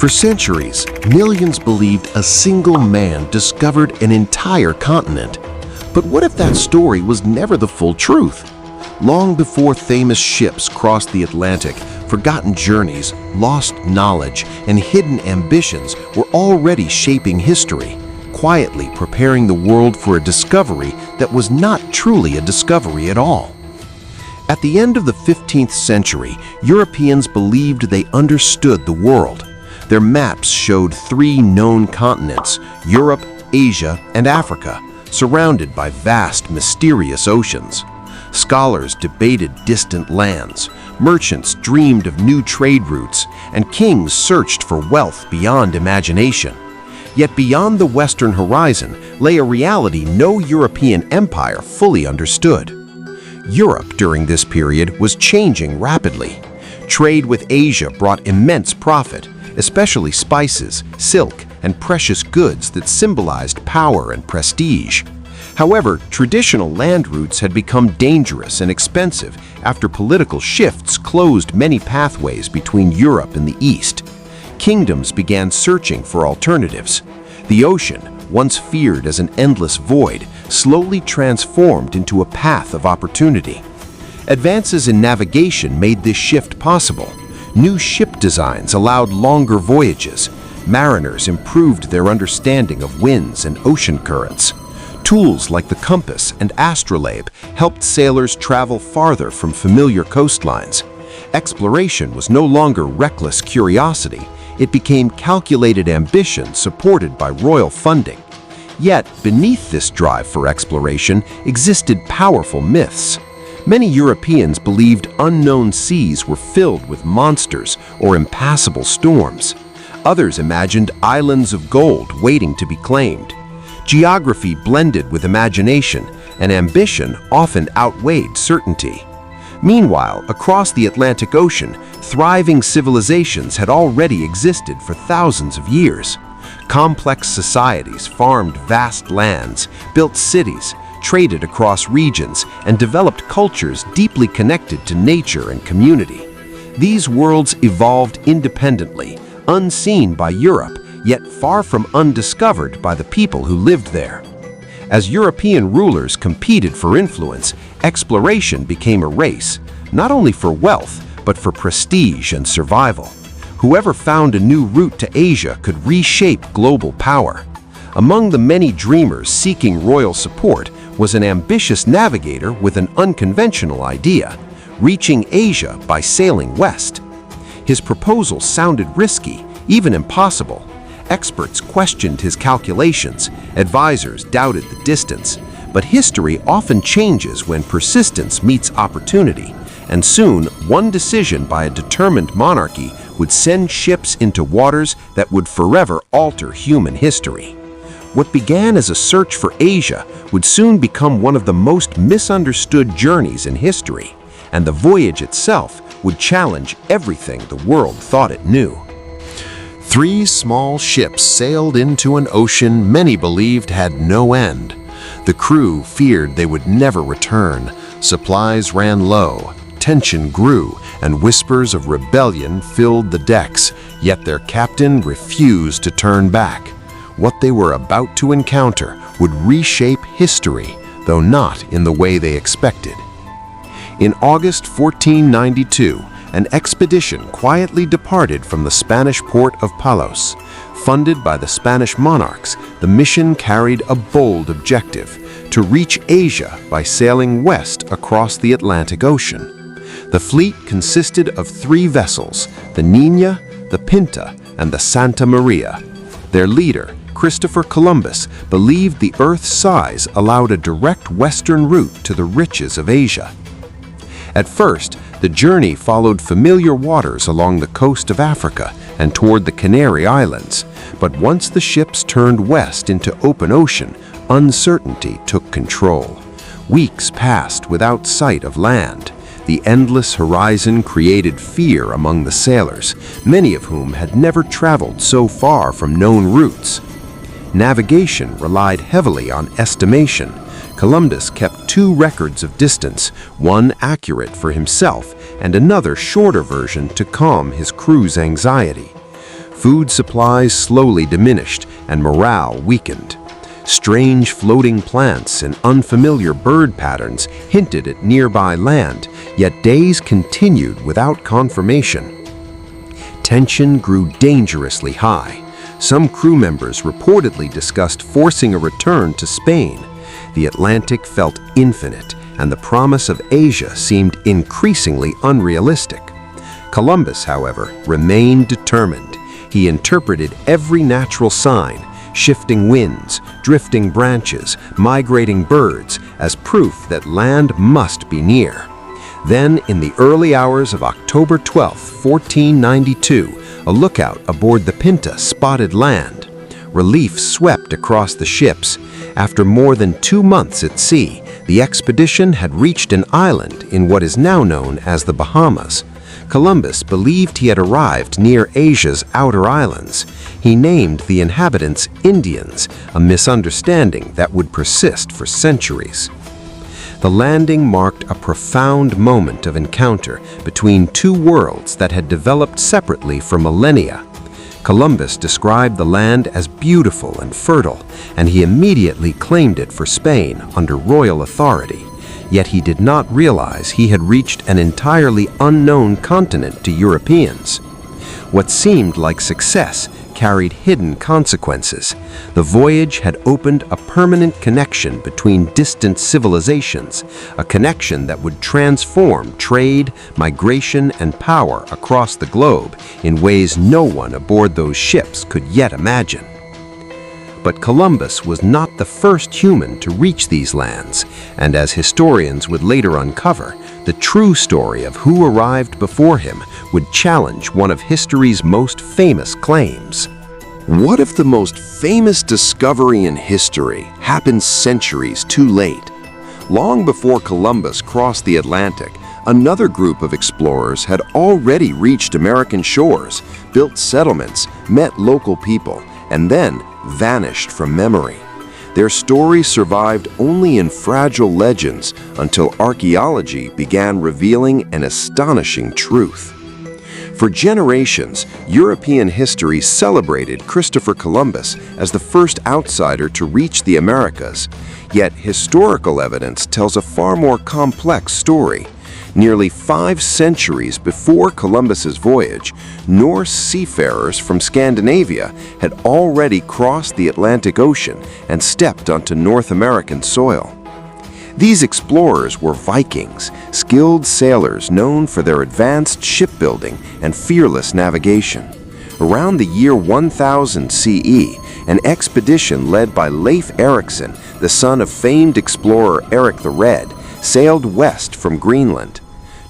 For centuries, millions believed a single man discovered an entire continent. But what if that story was never the full truth? Long before famous ships crossed the Atlantic, forgotten journeys, lost knowledge, and hidden ambitions were already shaping history, quietly preparing the world for a discovery that was not truly a discovery at all. At the end of the 15th century, Europeans believed they understood the world. Their maps showed 3 known continents, Europe, Asia, and Africa, surrounded by vast, mysterious oceans. Scholars debated distant lands, merchants dreamed of new trade routes, and kings searched for wealth beyond imagination. Yet beyond the western horizon lay a reality no European empire fully understood. Europe during this period was changing rapidly. Trade with Asia brought immense profit, especially spices, silk, and precious goods that symbolized power and prestige. However, traditional land routes had become dangerous and expensive after political shifts closed many pathways between Europe and the East. Kingdoms began searching for alternatives. The ocean, once feared as an endless void, slowly transformed into a path of opportunity. Advances in navigation made this shift possible. New ship designs allowed longer voyages. Mariners improved their understanding of winds and ocean currents. Tools like the compass and astrolabe helped sailors travel farther from familiar coastlines. Exploration was no longer reckless curiosity. It became calculated ambition supported by royal funding. Yet, beneath this drive for exploration existed powerful myths. Many Europeans believed unknown seas were filled with monsters or impassable storms. Others imagined islands of gold waiting to be claimed. Geography blended with imagination, and ambition often outweighed certainty. Meanwhile, across the Atlantic Ocean, thriving civilizations had already existed for thousands of years. Complex societies farmed vast lands, built cities, traded across regions, and developed cultures deeply connected to nature and community. These worlds evolved independently, unseen by Europe, yet far from undiscovered by the people who lived there. As European rulers competed for influence, exploration became a race, not only for wealth, but for prestige and survival. Whoever found a new route to Asia could reshape global power. Among the many dreamers seeking royal support was an ambitious navigator with an unconventional idea, reaching Asia by sailing west. His proposal sounded risky, even impossible. Experts questioned his calculations, advisors doubted the distance, but history often changes when persistence meets opportunity, and soon one decision by a determined monarchy would send ships into waters that would forever alter human history. What began as a search for Asia would soon become one of the most misunderstood journeys in history, and the voyage itself would challenge everything the world thought it knew. 3 small ships sailed into an ocean many believed had no end. The crew feared they would never return. Supplies ran low, tension grew, and whispers of rebellion filled the decks, yet their captain refused to turn back. What they were about to encounter would reshape history, though not in the way they expected. In August 1492, an expedition quietly departed from the Spanish port of Palos. Funded by the Spanish monarchs, the mission carried a bold objective: to reach Asia by sailing west across the Atlantic Ocean. The fleet consisted of 3 vessels: the Niña, the Pinta, and the Santa Maria. Their leader, Christopher Columbus, believed the Earth's size allowed a direct western route to the riches of Asia. At first, the journey followed familiar waters along the coast of Africa and toward the Canary Islands, but once the ships turned west into open ocean, uncertainty took control. Weeks passed without sight of land. The endless horizon created fear among the sailors, many of whom had never traveled so far from known routes. Navigation relied heavily on estimation. Columbus kept 2 records of distance, one accurate for himself and another shorter version to calm his crew's anxiety. Food supplies slowly diminished and morale weakened. Strange floating plants and unfamiliar bird patterns hinted at nearby land, yet days continued without confirmation. Tension grew dangerously high. Some crew members reportedly discussed forcing a return to Spain. The Atlantic felt infinite, and the promise of Asia seemed increasingly unrealistic. Columbus, however, remained determined. He interpreted every natural sign, shifting winds, drifting branches, migrating birds, as proof that land must be near. Then, in the early hours of October 12, 1492, a lookout aboard the Pinta spotted land. Relief swept across the ships. After more than 2 months at sea, the expedition had reached an island in what is now known as the Bahamas. Columbus believed he had arrived near Asia's outer islands. He named the inhabitants Indians, a misunderstanding that would persist for centuries. The landing marked a profound moment of encounter between two worlds that had developed separately for millennia. Columbus described the land as beautiful and fertile, and he immediately claimed it for Spain under royal authority. Yet he did not realize he had reached an entirely unknown continent to Europeans. What seemed like success carried hidden consequences. The voyage had opened a permanent connection between distant civilizations, a connection that would transform trade, migration, and power across the globe in ways no one aboard those ships could yet imagine. But Columbus was not the first human to reach these lands, and as historians would later uncover, the true story of who arrived before him would challenge one of history's most famous claims. What if the most famous discovery in history happened centuries too late? Long before Columbus crossed the Atlantic, another group of explorers had already reached American shores, built settlements, met local people, and then vanished from memory. Their stories survived only in fragile legends until archaeology began revealing an astonishing truth. For generations, European history celebrated Christopher Columbus as the first outsider to reach the Americas. Yet historical evidence tells a far more complex story. Nearly 5 centuries before Columbus's voyage, Norse seafarers from Scandinavia had already crossed the Atlantic Ocean and stepped onto North American soil. These explorers were Vikings, skilled sailors known for their advanced shipbuilding and fearless navigation. Around the year 1000 CE, an expedition led by Leif Erikson, the son of famed explorer Eric the Red, sailed west from Greenland.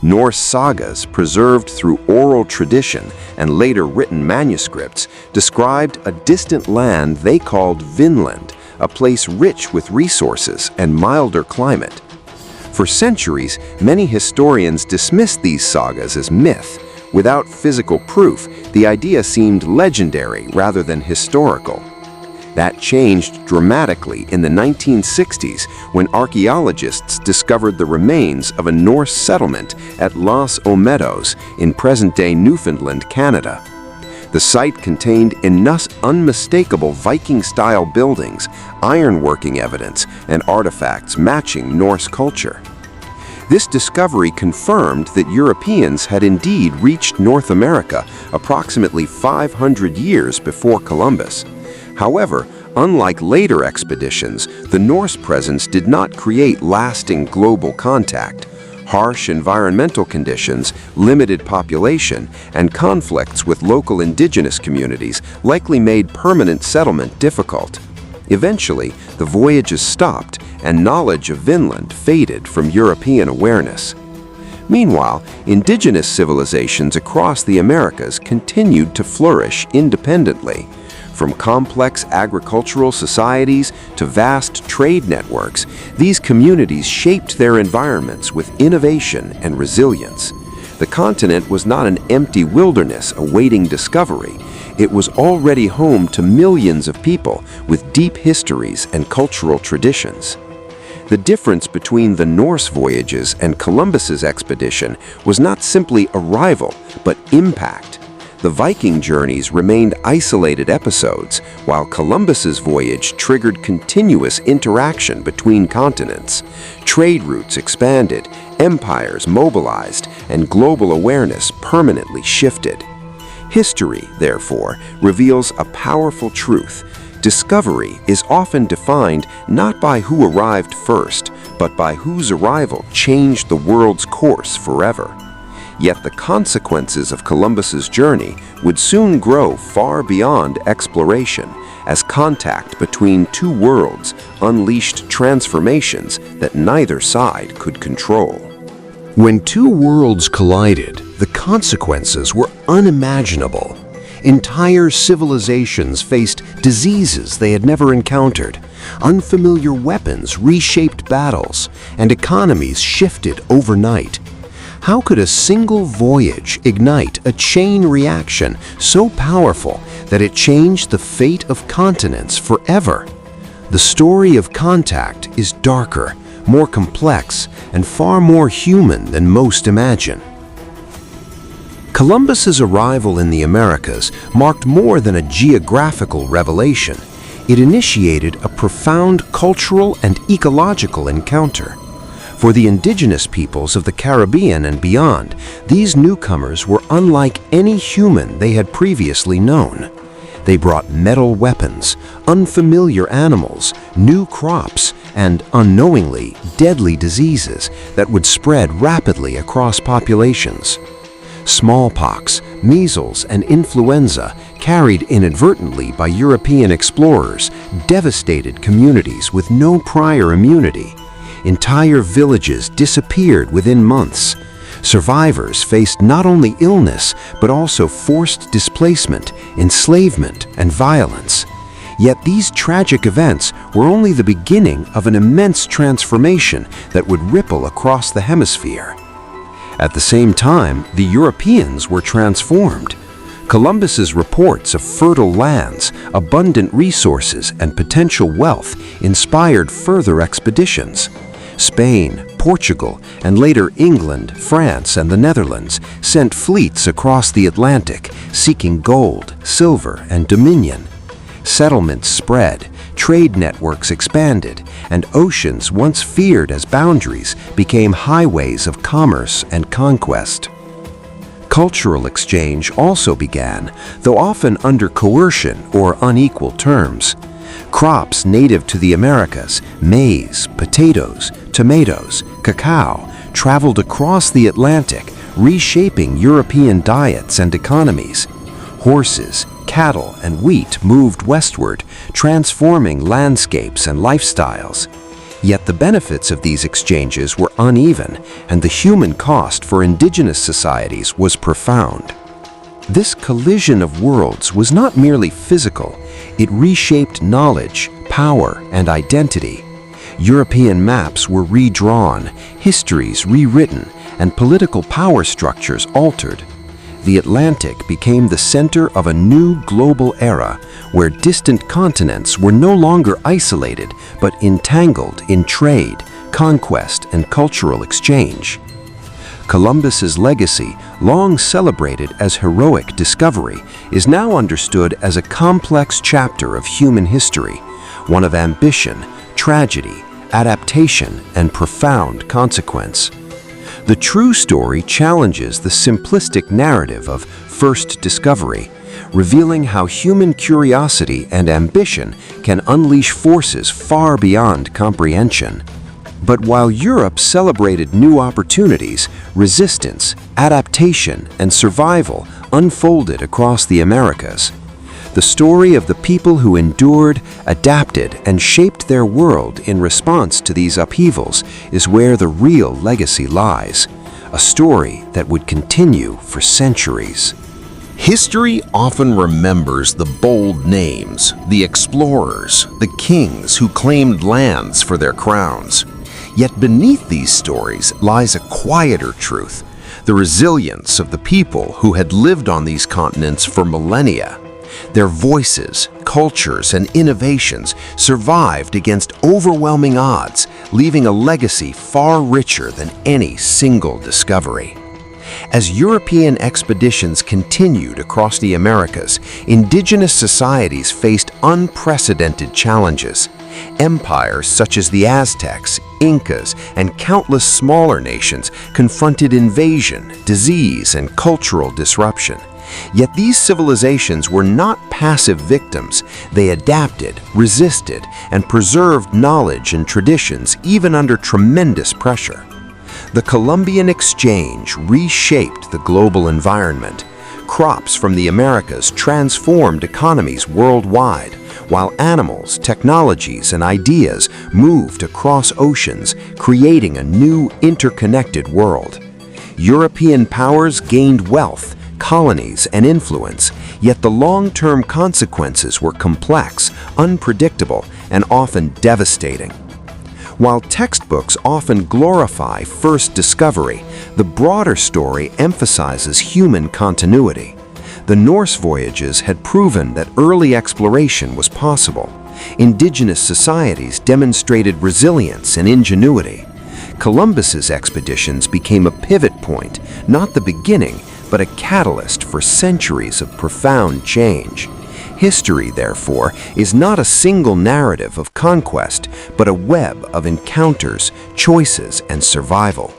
Norse sagas, preserved through oral tradition and later written manuscripts, described a distant land they called Vinland, a place rich with resources and milder climate. For centuries, many historians dismissed these sagas as myth. Without physical proof, the idea seemed legendary rather than historical. That changed dramatically in the 1960s when archaeologists discovered the remains of a Norse settlement at Los Olmedos in present-day Newfoundland, Canada. The site contained unmistakable Viking-style buildings, ironworking evidence, and artifacts matching Norse culture. This discovery confirmed that Europeans had indeed reached North America approximately 500 years before Columbus. However, unlike later expeditions, the Norse presence did not create lasting global contact. Harsh environmental conditions, limited population, and conflicts with local indigenous communities likely made permanent settlement difficult. Eventually, the voyages stopped and knowledge of Vinland faded from European awareness. Meanwhile, indigenous civilizations across the Americas continued to flourish independently. From complex agricultural societies to vast trade networks, these communities shaped their environments with innovation and resilience. The continent was not an empty wilderness awaiting discovery. It was already home to millions of people with deep histories and cultural traditions. The difference between the Norse voyages and Columbus's expedition was not simply arrival, but impact. The Viking journeys remained isolated episodes, while Columbus's voyage triggered continuous interaction between continents. Trade routes expanded, empires mobilized, and global awareness permanently shifted. History, therefore, reveals a powerful truth. Discovery is often defined not by who arrived first, but by whose arrival changed the world's course forever. Yet the consequences of Columbus's journey would soon grow far beyond exploration, as contact between two worlds unleashed transformations that neither side could control. When two worlds collided, the consequences were unimaginable. Entire civilizations faced diseases they had never encountered. Unfamiliar weapons reshaped battles, and economies shifted overnight. How could a single voyage ignite a chain reaction so powerful that it changed the fate of continents forever? The story of contact is darker, more complex, and far more human than most imagine. Columbus's arrival in the Americas marked more than a geographical revelation. It initiated a profound cultural and ecological encounter. For the indigenous peoples of the Caribbean and beyond, these newcomers were unlike any human they had previously known. They brought metal weapons, unfamiliar animals, new crops, and, unknowingly, deadly diseases that would spread rapidly across populations. Smallpox, measles, and influenza, carried inadvertently by European explorers, devastated communities with no prior immunity. Entire villages disappeared within months. Survivors faced not only illness, but also forced displacement, enslavement, and violence. Yet these tragic events were only the beginning of an immense transformation that would ripple across the hemisphere. At the same time, the Europeans were transformed. Columbus's reports of fertile lands, abundant resources, and potential wealth inspired further expeditions. Spain, Portugal, and later England, France, and the Netherlands sent fleets across the Atlantic seeking gold, silver, and dominion. Settlements spread, trade networks expanded, and oceans once feared as boundaries became highways of commerce and conquest. Cultural exchange also began, though often under coercion or unequal terms. Crops native to the Americas, maize, potatoes, tomatoes, cacao, traveled across the Atlantic, reshaping European diets and economies. Horses, cattle, and wheat moved westward, transforming landscapes and lifestyles. Yet the benefits of these exchanges were uneven, and the human cost for indigenous societies was profound. This collision of worlds was not merely physical, it reshaped knowledge, power, and identity. European maps were redrawn, histories rewritten, and political power structures altered. The Atlantic became the center of a new global era where distant continents were no longer isolated but entangled in trade, conquest, and cultural exchange. Columbus's legacy, long celebrated as heroic discovery, is now understood as a complex chapter of human history, one of ambition, tragedy, adaptation, and profound consequence. The true story challenges the simplistic narrative of first discovery, revealing how human curiosity and ambition can unleash forces far beyond comprehension. But while Europe celebrated new opportunities, resistance, adaptation, and survival unfolded across the Americas. The story of the people who endured, adapted, and shaped their world in response to these upheavals is where the real legacy lies, a story that would continue for centuries. History often remembers the bold names, the explorers, the kings who claimed lands for their crowns. Yet beneath these stories lies a quieter truth, the resilience of the people who had lived on these continents for millennia. Their voices, cultures, and innovations survived against overwhelming odds, leaving a legacy far richer than any single discovery. As European expeditions continued across the Americas, indigenous societies faced unprecedented challenges. Empires such as the Aztecs, Incas, and countless smaller nations confronted invasion, disease, and cultural disruption. Yet these civilizations were not passive victims. They adapted, resisted, and preserved knowledge and traditions even under tremendous pressure. The Columbian Exchange reshaped the global environment. Crops from the Americas transformed economies worldwide, while animals, technologies, and ideas moved across oceans, creating a new interconnected world. European powers gained wealth, colonies, and influence, yet the long-term consequences were complex, unpredictable, and often devastating. While textbooks often glorify first discovery, the broader story emphasizes human continuity. The Norse voyages had proven that early exploration was possible. Indigenous societies demonstrated resilience and ingenuity. Columbus's expeditions became a pivot point, not the beginning, but a catalyst for centuries of profound change. History, therefore, is not a single narrative of conquest, but a web of encounters, choices, and survival.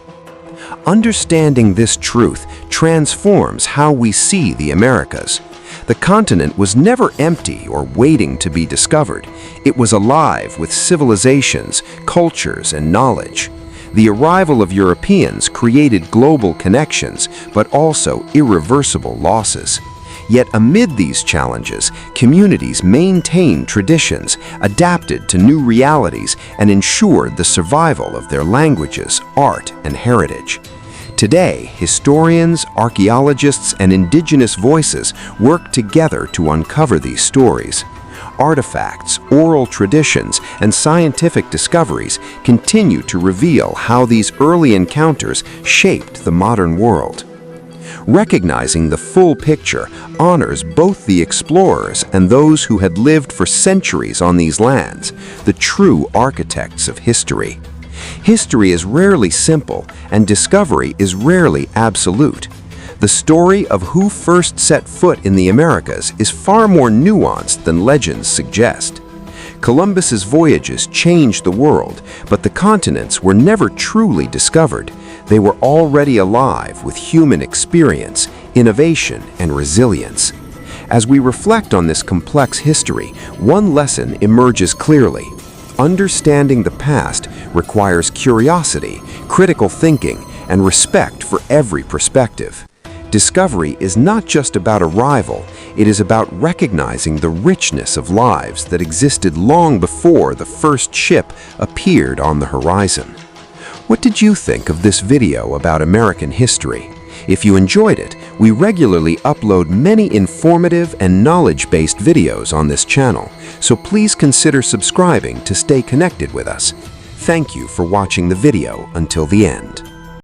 Understanding this truth transforms how we see the Americas. The continent was never empty or waiting to be discovered. It was alive with civilizations, cultures, and knowledge. The arrival of Europeans created global connections, but also irreversible losses. Yet amid these challenges, communities maintained traditions, adapted to new realities, and ensured the survival of their languages, art, and heritage. Today, historians, archaeologists, and indigenous voices work together to uncover these stories. Artifacts, oral traditions, and scientific discoveries continue to reveal how these early encounters shaped the modern world. Recognizing the full picture honors both the explorers and those who had lived for centuries on these lands, the true architects of history. History is rarely simple, and discovery is rarely absolute. The story of who first set foot in the Americas is far more nuanced than legends suggest. Columbus's voyages changed the world, but the continents were never truly discovered. They were already alive with human experience, innovation, and resilience. As we reflect on this complex history, one lesson emerges clearly. Understanding the past requires curiosity, critical thinking, and respect for every perspective. Discovery is not just about arrival, it is about recognizing the richness of lives that existed long before the first ship appeared on the horizon. What did you think of this video about American history? If you enjoyed it, we regularly upload many informative and knowledge-based videos on this channel, so please consider subscribing to stay connected with us. Thank you for watching the video until the end.